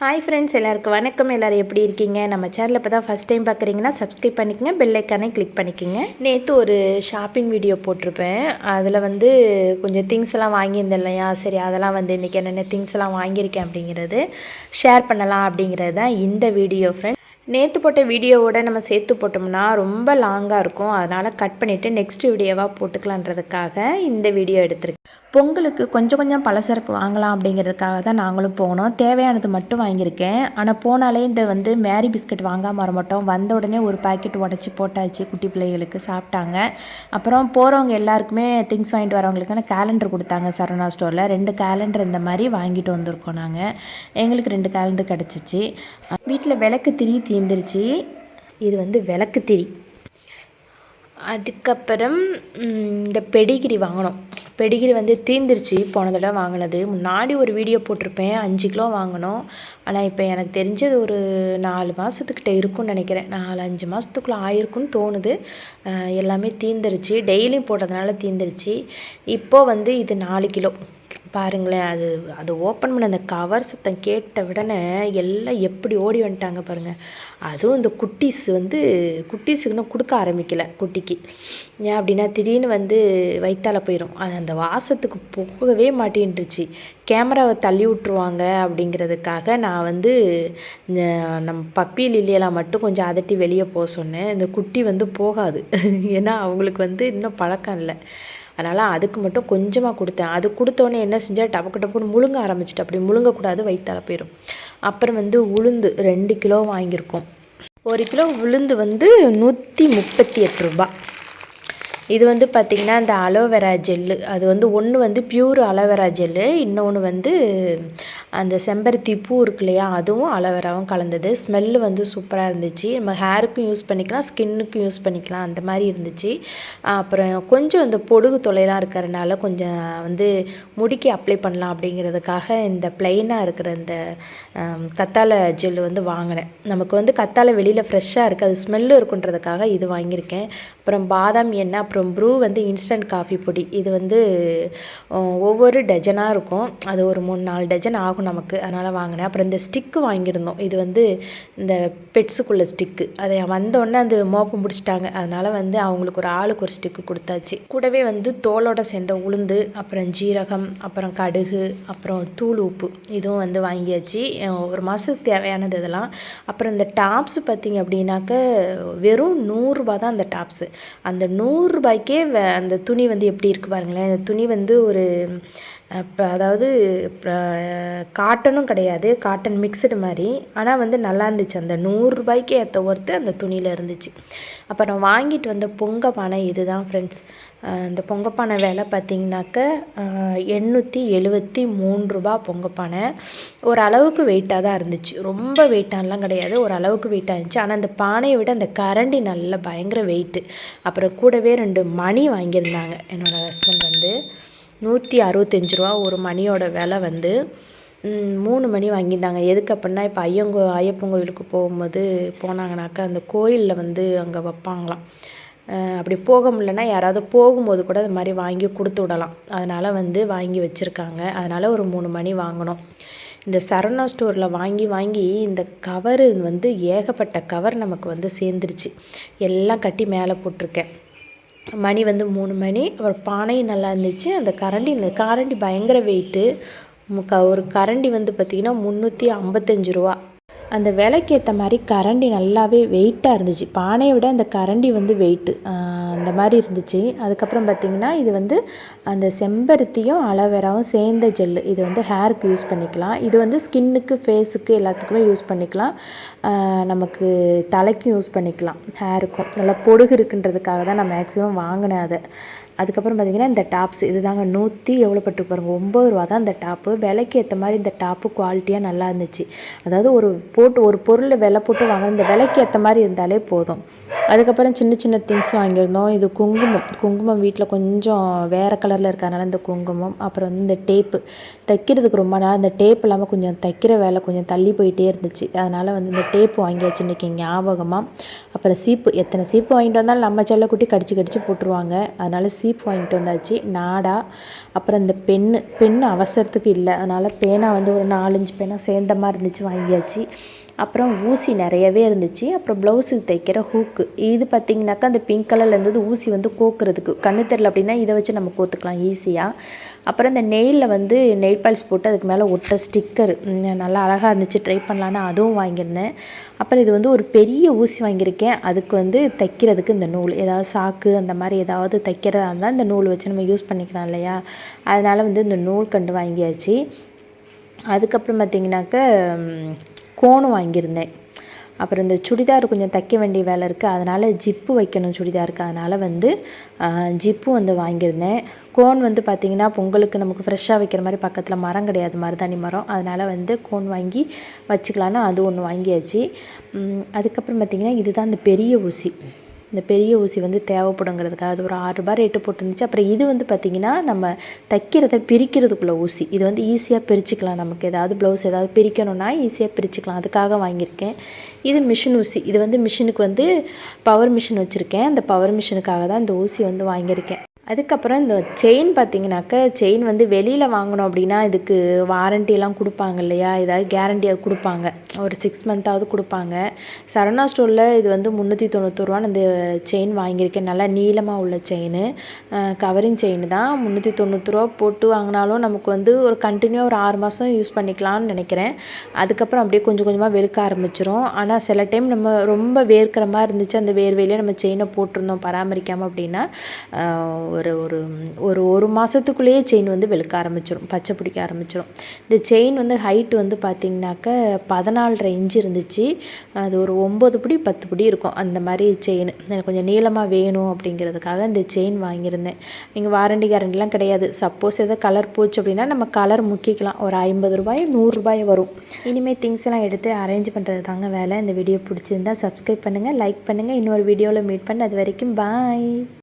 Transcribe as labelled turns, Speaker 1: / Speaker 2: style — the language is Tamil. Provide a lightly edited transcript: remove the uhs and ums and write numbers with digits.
Speaker 1: ஹாய் ஃப்ரெண்ட்ஸ், எல்லாருக்கும் வணக்கம். எல்லோரும் எப்படி இருக்கீங்க? நம்ம சேனலில் இப்போ தான் ஃபஸ்ட் டைம் பார்க்குறீங்கன்னா சப்ஸ்கிரைப் பண்ணிக்கங்க, பெல் ஐக்கானே கிளிக் பண்ணிக்கோங்க. நேற்று ஒரு ஷாப்பிங் வீடியோ போட்டிருப்பேன். அதில் கொஞ்சம் திங்ஸ் எல்லாம் வாங்கியிருந்தேன் இல்லையா? சரி, அதெல்லாம் இன்றைக்கி என்னென்ன திங்ஸ் எல்லாம் வாங்கியிருக்கேன் அப்படிங்கிறது ஷேர் பண்ணலாம் அப்படிங்கிறது தான் இந்த வீடியோ ஃப்ரெண்ட்ஸ். நேற்று போட்ட வீடியோவோட நம்ம சேர்த்து போட்டோம்னா ரொம்ப லாங்காக இருக்கும். அதனால் கட் பண்ணிவிட்டு நெக்ஸ்ட் வீடியோவாக போட்டுக்கலான்றதுக்காக இந்த வீடியோ எடுத்திருக்கேன். பொங்கலுக்கு கொஞ்சம் பலசரக்கு வாங்கலாம் அப்படிங்கிறதுக்காக தான் நாங்களும் போனோம். தேவையானது மட்டும் வாங்கியிருக்கேன். ஆனால் போனாலே இந்த மேரி பிஸ்கட் வாங்காமல் வர மாட்டோம். வந்த உடனே ஒரு பாக்கெட் உடச்சி போட்டாச்சு. குட்டி பிள்ளைகளுக்கு சாப்பிட்டாங்க. அப்புறம் போகிறவங்க எல்லாருக்குமே திங்ஸ் வாங்கிட்டு வரவங்களுக்கான கேலண்டர் கொடுத்தாங்க. சரவணா ஸ்டோரில் 2 கேலண்டர் இந்த மாதிரி வாங்கிட்டு வந்திருக்கோம். நாங்கள் எங்களுக்கு 2 கேலண்டர் கிடச்சிச்சு. வீட்டில் விளக்கு திரி தீர்ந்துருச்சு. இது விளக்கு திரி. அதுக்கப்புறம் இந்த பெடிகிரி வாங்கினோம். பெடிகிரி தீர்ந்துருச்சு. போன தடவை வாங்கினது. முன்னாடி ஒரு வீடியோ போட்டிருப்பேன். 5 கிலோ வாங்கினோம். ஆனால் இப்போ எனக்கு தெரிஞ்சது ஒரு 4 மாதத்துக்கிட்ட இருக்குன்னு நினைக்கிறேன். 4-5 மாதத்துக்குள்ளே ஆயிருக்குன்னு தோணுது. எல்லாமே தீர்ந்துருச்சு. டெய்லியும் போட்டதுனால தீர்ந்துருச்சு. இப்போது இது 4 கிலோ பாருங்களேன். அது ஓப்பன் பண்ண அந்த கவர் சத்தம் கேட்ட உடனே எல்லாம் எப்படி ஓடி வந்துட்டாங்க பாருங்கள். அதுவும் இந்த குட்டீஸுக்குன்னு கொடுக்க ஆரம்பிக்கலை. குட்டிக்கு ஏன் அப்படின்னா திடீர்னு வயிற்றால போயிடும். அது அந்த வாசத்துக்கு போகவே மாட்டேன்ருச்சு. கேமராவை தள்ளி விட்ருவாங்க அப்படிங்கிறதுக்காக நான் நம்ம பப்பி லில்லியெல்லாம் மட்டும் கொஞ்சம் அதட்டி வெளியே போக சொன்னேன். இந்த குட்டி போகாது. ஏன்னா அவங்களுக்கு இன்னும் பழக்கம் இல்லை. அதனால் அதுக்கு மட்டும் கொஞ்சமாக கொடுத்தேன். அது கொடுத்தோன்னே என்ன செஞ்சால் டப்புன்னு முழுங்க ஆரம்பிச்சிட்டு. அப்படி முழுங்கக்கூடாது, வயிற்றால போயிடும். அப்புறம் உளுந்து 2 கிலோ வாங்கியிருக்கோம். 1 கிலோ உளுந்து 138 ரூபா. இது பார்த்திங்கன்னா இந்த அலோவேரா ஜெல்லு. அது ஒன்று பியூர் அலோவேரா ஜெல்லு, இன்னொன்று அந்த செம்பருத்தி பூ இருக்கு இல்லையா, அதுவும் அலோவேராவும் கலந்தது. ஸ்மெல்லு சூப்பராக இருந்துச்சு. நம்ம ஹேருக்கும் யூஸ் பண்ணிக்கலாம், ஸ்கின்னுக்கும் யூஸ் பண்ணிக்கலாம், அந்த மாதிரி இருந்துச்சு. அப்புறம் கொஞ்சம் இந்த பொடுகு தொலைலாம் இருக்கிறதுனால கொஞ்சம் முடிக்கு அப்ளை பண்ணலாம் அப்படிங்கிறதுக்காக இந்த ப்ளைனாக இருக்கிற இந்த கத்தாழை ஜெல்லு வாங்கினேன். நமக்கு கத்தாழை வெளியில் ஃப்ரெஷ்ஷாக இருக்குது, அது ஸ்மெல்லு இருக்குன்றதுக்காக இது வாங்கியிருக்கேன். அப்புறம் பாதாம் எண்ணெய், அப்புறம் ப்ரூ இன்ஸ்டன்ட் காஃபி பொடி. இது ஒவ்வொரு டஜனாக இருக்கும். அது ஒரு 3-4 டஜன் ஆகும் நமக்கு. அதனால் வாங்கினேன். அப்புறம் இந்த ஸ்டிக்கு வாங்கியிருந்தோம். இது இந்த பெட்ஸுக்குள்ள ஸ்டிக்கு. அதை வந்தோடனே அந்த மோப்பம் முடிச்சிட்டாங்க. அதனால் அவங்களுக்கு ஒரு ஆளுக்கு ஒரு ஸ்டிக்கு கொடுத்தாச்சு. கூடவே தோலோட சேர்ந்த உளுந்து, அப்புறம் ஜீரகம், அப்புறம் கடுகு, அப்புறம் தூள் உப்பு, இதுவும் வாங்கியாச்சு. ஒரு மாதத்துக்கு தேவையானது இதெல்லாம். அப்புறம் இந்த டாப்ஸ் பார்த்திங்க அப்படின்னாக்க வெறும் 100 ரூபா தான் அந்த டாப்ஸு. அந்த 100 ரூபாய்க்கே அந்த துணி எப்படி இருக்குது பாருங்களேன். அந்த துணி ஒரு அதாவது காட்டனும் கிடையாது, காட்டன் மிக்சடு மாதிரி. ஆனால் நல்லா இருந்துச்சு. அந்த 100 ரூபாய்க்கு ஏற்ற ஒர்த்து அந்த துணியில் இருந்துச்சு. அப்புறம் வாங்கிட்டு வந்த பொங்க பானை இது தான் ஃப்ரெண்ட்ஸ். இந்த பொங்கப்பானை விலை பார்த்திங்கனாக்க 873 ரூபா பொங்கப்பானை. ஓரளவுக்கு வெயிட்டாக தான் இருந்துச்சு. ரொம்ப வெயிட்டானலாம் கிடையாது, ஓரளவுக்கு வெயிட்டாக இருந்துச்சு. ஆனால் அந்த பானையை விட அந்த கரண்டி நல்ல பயங்கர வெயிட்டு. அப்புறம் கூடவே 2 மணி வாங்கியிருந்தாங்க என்னோடய ஹஸ்பண்ட். 165 ரூபா ஒரு மணியோட விலை. 3 மணி வாங்கியிருந்தாங்க. எதுக்கு அப்படின்னா, இப்போ ஐயப்பன் கோயிலுக்கு போனாங்கனாக்கா அந்த கோயிலில் அங்கே வைப்பாங்களாம். அப்படி போக முடியலன்னா யாராவது போகும்போது கூட அது மாதிரி வாங்கி கொடுத்து விடலாம். அதனால் வாங்கி வச்சுருக்காங்க. அதனால் ஒரு 3 மணி வாங்கினோம். இந்த சரவணா ஸ்டோரில் வாங்கி இந்த கவரு ஏகப்பட்ட கவர் நமக்கு சேர்ந்துருச்சு. எல்லாம் கட்டி மேலே போட்டிருக்கேன். மணி 3 மணி. அப்புறம் பானையும் நல்லா இருந்துச்சு. அந்த கரண்டி பயங்கர வெயிட்டு. ஒரு கரண்டி பார்த்திங்கன்னா 355 ரூபா. அந்த விலைக்கு ஏற்ற மாதிரி கரண்டி நல்லாவே வெயிட்டாக இருந்துச்சு. பானையை விட அந்த கரண்டி வெயிட்டு அந்த மாதிரி இருந்துச்சு. அதுக்கப்புறம் பார்த்திங்கன்னா இது அந்த செம்பருத்தியும் அலோவேராவும் சேர்ந்த ஜெல்லு. இது ஹேருக்கு யூஸ் பண்ணிக்கலாம். இது ஸ்கின்னுக்கு, ஃபேஸுக்கு எல்லாத்துக்குமே யூஸ் பண்ணிக்கலாம். நமக்கு தலைக்கும் யூஸ் பண்ணிக்கலாம், ஹேருக்கும். நல்லா பொடுகு இருக்குன்றதுக்காக தான் நான் மேக்ஸிமம் வாங்கினேன் அதை. அதுக்கப்புறம் பார்த்திங்கன்னா இந்த டாப்ஸ் இது தாங்க. எவ்வளோ பட்டு பாருங்கள், 9 ரூபா தான் இந்த டாப்பு. விலைக்கு ஏற்ற மாதிரி இந்த டாப்பு குவாலிட்டியாக நல்லா இருந்துச்சு. அதாவது ஒரு பொருள் விலை போட்டு வாங்க, இந்த விலைக்கு ஏற்ற மாதிரி இருந்தாலே போதும். அதுக்கப்புறம் சின்ன சின்ன திங்ஸ் வாங்கியிருந்தோம். இது குங்குமம் வீட்டில் கொஞ்சம் வேறு கலரில் இருக்கிறதுனால இந்த குங்குமம். அப்புறம் வந்து இந்த டேப்பு தைக்கிறதுக்கு ரொம்ப நாள் இந்த டேப் இல்லாமல் கொஞ்சம் தைக்கிற வேலை கொஞ்சம் தள்ளி போயிட்டே இருந்துச்சு. அதனால் வந்து இந்த டேப்பு வாங்கியாச்சு இன்றைக்கி ஞாபகமாக. அப்புறம் சீப்பு, எத்தனை சீப்பு வாங்கிட்டு வந்தாலும் நம்ம செல்லக்குட்டி கடிச்சு போட்டுருவாங்க. அதனால் சீப்பு வாங்கிட்டு வந்தாச்சு. நாடா, அப்புறம் இந்த பென்னு அவசரத்துக்கு இல்லை, அதனால் பேனா வந்து ஒரு 4-5 பேனா சேர்ந்த மாதிரி இருந்துச்சு, வாங்கியாச்சு. அப்புறம் ஊசி நிறையவே இருந்துச்சு. அப்புறம் ப்ளவுஸுக்கு தைக்கிற ஹூக்கு, இது பார்த்திங்கனாக்கா அந்த பிங்க் கலரில் இருந்தது. ஊசி வந்து கோக்குறதுக்கு கண்ணு தெரில அப்படின்னா இதை வச்சு நம்ம கோத்துக்கலாம் ஈஸியாக. அப்புறம் இந்த நெயிலில் வந்து நெயில் பாலிஷ் போட்டு அதுக்கு மேலே ஒட்டுற ஸ்டிக்கர் நல்லா அழகாக இருந்துச்சு, ட்ரை பண்ணலான்னு அதுவும் வாங்கியிருந்தேன். அப்புறம் இது வந்து ஒரு பெரிய ஊசி வாங்கியிருக்கேன். அதுக்கு வந்து தைக்கிறதுக்கு இந்த நூல், ஏதாவது சாக்கு அந்த மாதிரி ஏதாவது தைக்கிறதா இருந்தால் இந்த நூல் வச்சு நம்ம யூஸ் பண்ணிக்கலாம் இல்லையா, அதனால் வந்து இந்த நூல் கண்டு வாங்கியாச்சு. அதுக்கப்புறம் பார்த்திங்கனாக்க கோனும் வாங்கியிருந்தேன். அப்புறம் இந்த சுடிதார் கொஞ்சம் தைக்க வேண்டிய வேலை இருக்குது, அதனால் ஜிப்பு வைக்கணும் சுடிதாருக்கு, அதனால் வந்து ஜிப்பு வந்து வாங்கியிருந்தேன். கோன் வந்து பார்த்திங்கன்னா பொங்கலுக்கு நமக்கு ஃப்ரெஷ்ஷாக வைக்கிற மாதிரி பக்கத்தில் மரம் கிடையாது, மருதாணி மரம், அதனால் வந்து கோன் வாங்கி வச்சுக்கலான்னு அது ஒன்று வாங்கியாச்சு. அதுக்கப்புறம் பார்த்திங்கன்னா இதுதான் இந்த பெரிய ஊசி. இந்த பெரிய ஊசி வந்து தேவைப்படுங்கிறதுக்காக அது ஒரு 6 ரூபாய் ரேட்டு போட்டுருந்துச்சு. அப்புறம் இது வந்து பார்த்திங்கன்னா நம்ம தைக்கிறத பிரிக்கிறதுக்குள்ள ஊசி, இது வந்து ஈஸியாக பிரிச்சுக்கலாம். நமக்கு ஏதாவது ப்ளவுஸ் ஏதாவது பிரிக்கணும்னா ஈஸியாக பிரிச்சுக்கலாம், அதுக்காக வாங்கியிருக்கேன். இது மிஷின் ஊசி, இது வந்து மிஷினுக்கு வந்து பவர் மிஷின் வச்சுருக்கேன், அந்த பவர் மிஷினுக்காக தான் இந்த ஊசி வந்து வாங்கியிருக்கேன். அதுக்கப்புறம் இந்த செயின் பார்த்திங்கனாக்கா, செயின் வந்து வெளியில் வாங்கினோம் அப்படின்னா இதுக்கு வாரண்டியெல்லாம் கொடுப்பாங்க இல்லையா, ஏதாவது கேரண்டியாக கொடுப்பாங்க, ஒரு 6 மந்த்தாவது கொடுப்பாங்க. சரவணா ஸ்டோரில் இது வந்து 390 இந்த செயின் வாங்கியிருக்கேன். நல்லா நீளமாக உள்ள செயின், கவரிங் செயின் தான். 390 போட்டு வாங்கினாலும் நமக்கு வந்து ஒரு கண்டினியூ ஒரு 6 மாதம் யூஸ் பண்ணிக்கலாம்னு நினைக்கிறேன். அதுக்கப்புறம் அப்படியே கொஞ்சம் கொஞ்சமாக வெளுக்க ஆரம்பிச்சிரும். ஆனால் சில டைம் நம்ம ரொம்ப வேர்க்கிற மாதிரி இருந்துச்சு, அந்த வேர்வையிலே நம்ம செயினை போட்டிருந்தோம் பராமரிக்காமல் அப்படின்னா ஒரு மாதத்துக்குள்ளேயே செயின் வந்து வெளுக்க ஆரம்பிச்சிடும், பச்சை பிடிக்க ஆரம்பிச்சிடும். இந்த செயின் வந்து ஹைட்டு வந்து பார்த்திங்கனாக்க 14.5 இன்ச்சு இருந்துச்சு. அது ஒரு 9 பிடி 10 பிடி இருக்கும் அந்த மாதிரி செயின். எனக்கு கொஞ்சம் நீளமாக வேணும் அப்படிங்கிறதுக்காக இந்த செயின் வாங்கியிருந்தேன். இங்கே வாரண்டி கேரண்டிலாம் கிடையாது. சப்போஸ் எதாவது கலர் போச்சு அப்படின்னா நம்ம கலர் முக்கிக்கலாம். ஒரு 50 ரூபாய் 100 ரூபாய் வரும். இனிமேல் திங்ஸ் எல்லாம் எடுத்து அரேஞ்ச் பண்ணுறது தாங்க வேலை. இந்த வீடியோ பிடிச்சிருந்தா சப்ஸ்கிரைப் பண்ணுங்கள், லைக் பண்ணுங்கள். இன்னொரு வீடியோவில் மீட் பண்ண, அது வரைக்கும் பாய்.